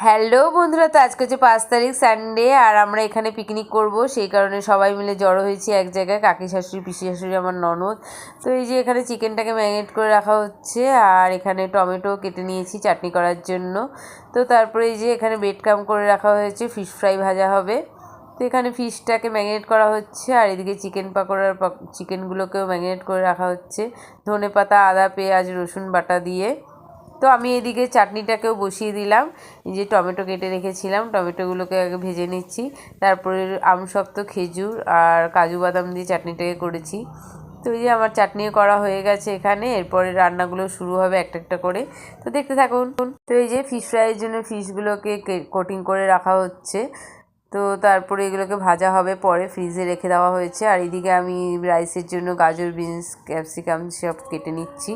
Hello বন্ধুরা, তো আজকে হচ্ছে 5 তারিখ সানডে, আর আমরা এখানে পিকনিক করব। সেই কারণে সবাই মিলে জড়ো হয়েছি এক জায়গায়, কাকি শাশুড়ি, পিসি শাশুড়ি, আমার ননদ। তো এই যে এখানে চিকেনটাকে ম্যারিনেট করে রাখা হচ্ছে, আর এখানে টমেটো কেটে নিয়েছি চাটনি করার জন্য। তো তারপরে এই যে এখানে ব্রেড ক্রাম করে রাখা হয়েছে, ফিশ ফ্রাই ভাজা হবে। তো এখানে ফিশটাকে ম্যারিনেট করা হচ্ছে, আর এদিকে চিকেন পাকোড়ার চিকেনগুলোকেও ম্যারিনেট করে রাখা হচ্ছে ধনেপাতা, আদা, পেঁয়াজ, রসুন বাটা দিয়ে। তো আমি এদিকে চাটনিটাকেও বসিয়ে দিলাম। এই যে টমেটো কেটে রেখেছিলাম, টমেটোগুলোকে আগে ভেজে নিচ্ছি। তারপরে আমসত্ত্ব, খেজুর আর কাজু বাদাম দিয়ে চাটনিটাকে করেছি। তো এই যে আমার চাটনিও করা হয়ে গেছে এখানে। এরপরে রান্নাগুলো শুরু হবে একটা একটা করে, তো দেখতে থাকুন। তো এই যে ফিশ ফ্রাইয়ের জন্য ফিশগুলোকে কোটিং করে রাখা হচ্ছে। তো তারপরে এগুলোকে ভাজা হবে, পরে ফ্রিজে রেখে দেওয়া হয়েছে। আর এদিকে আমি রাইসের জন্য গাজর, বিনস, ক্যাপসিকাম সব কেটে নিচ্ছি।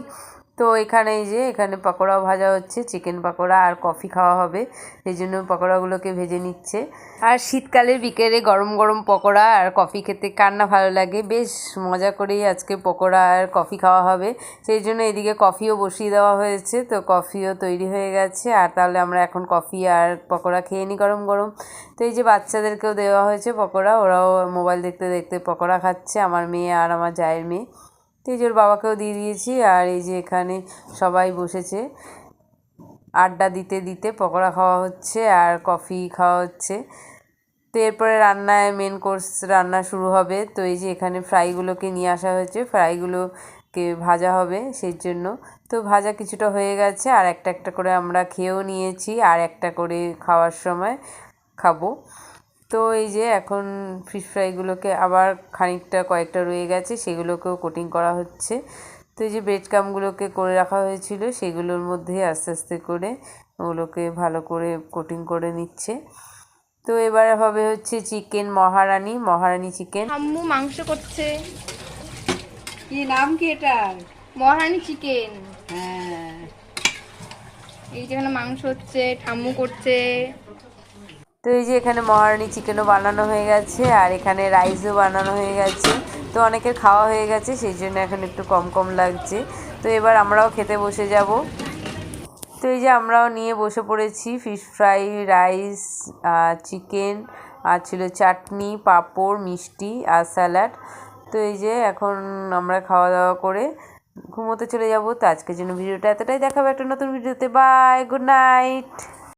তো এখানে এই যে এখানে পকোড়াও ভাজা হচ্ছে, চিকেন পকোড়া, আর কফি খাওয়া হবে, সেই জন্য পকোড়াগুলোকে ভেজে নিচ্ছে। আর শীতকালের বিকেলে গরম গরম পকোড়া আর কফি খেতে কার না ভালো লাগে। বেশ মজা করেই আজকে পকোড়া আর কফি খাওয়া হবে, সেই জন্য এদিকে কফিও বসিয়ে দেওয়া হয়েছে। তো কফিও তৈরি হয়ে গেছে, আর তাহলে আমরা এখন কফি আর পকোড়া খেয়ে নিই গরম গরম। তো এই যে বাচ্চাদেরকেও দেওয়া হয়েছে পকোড়া, ওরাও মোবাইল দেখতে দেখতে পকোড়া খাচ্ছে, আমার মেয়ে আর আমার জায়ের মেয়ে। তো এই যে ওর বাবাকেও দিয়ে দিয়েছি। আর এই যে এখানে সবাই বসেছে, আড্ডা দিতে দিতে পকোড়া খাওয়া হচ্ছে আর কফি খাওয়া হচ্ছে। তো এরপরে রান্নায় মেন কোর্স রান্না শুরু হবে। তো এই যে এখানে ফ্রাইগুলোকে নিয়ে আসা হয়েছে, ফ্রাইগুলোকে ভাজা হবে সেই জন্য। তো ভাজা কিছুটা হয়ে গেছে, আর একটা একটা করে আমরা খেয়েও নিয়েছি, আর একটা করে খাওয়ার সময় খাবো। তো এই যে এখন ফিশ ফ্রাইগুলোকে আবার খানিকটা কয়েকটা রয়ে গেছে, সেগুলোকেও কোটিং করা হচ্ছে। তো এই যে ব্রেড ক্রাম্বগুলোকে করে রাখা হয়েছিল, সেগুলোর মধ্যে আস্তে আস্তে করে ওগুলোকে ভালো করে কোটিং করে নিচ্ছে। তো এবার হবে হচ্ছে চিকেন মহারানী চিকেন। আম্মু মাংস করছে। কি নাম কি এটার? মহারানী চিকেন। হ্যাঁ, এই যেখানে মাংস হচ্ছে, ঠাম্মু করছে। তো এই যে এখানে মহারানী চিকেনও বানানো হয়ে গেছে, আর এখানে রাইসও বানানো হয়ে গেছে। তো অনেকের খাওয়া হয়ে গেছে, সেই জন্য এখন একটু কম কম লাগছে। তো এবার আমরাও খেতে বসে যাব। তো এই যে আমরাও নিয়ে বসে পড়েছি, ফিশ ফ্রাই, রাইস, চিকেন, আর ছিল চাটনি, পাঁপড়, মিষ্টি আর স্যালাড। তো এই যে এখন আমরা খাওয়া দাওয়া করে ঘুমোতে চলে যাব। তো আজকের জন্য ভিডিওটা এতটাই, দেখাবো একটা নতুন ভিডিওতে। Bye, good night.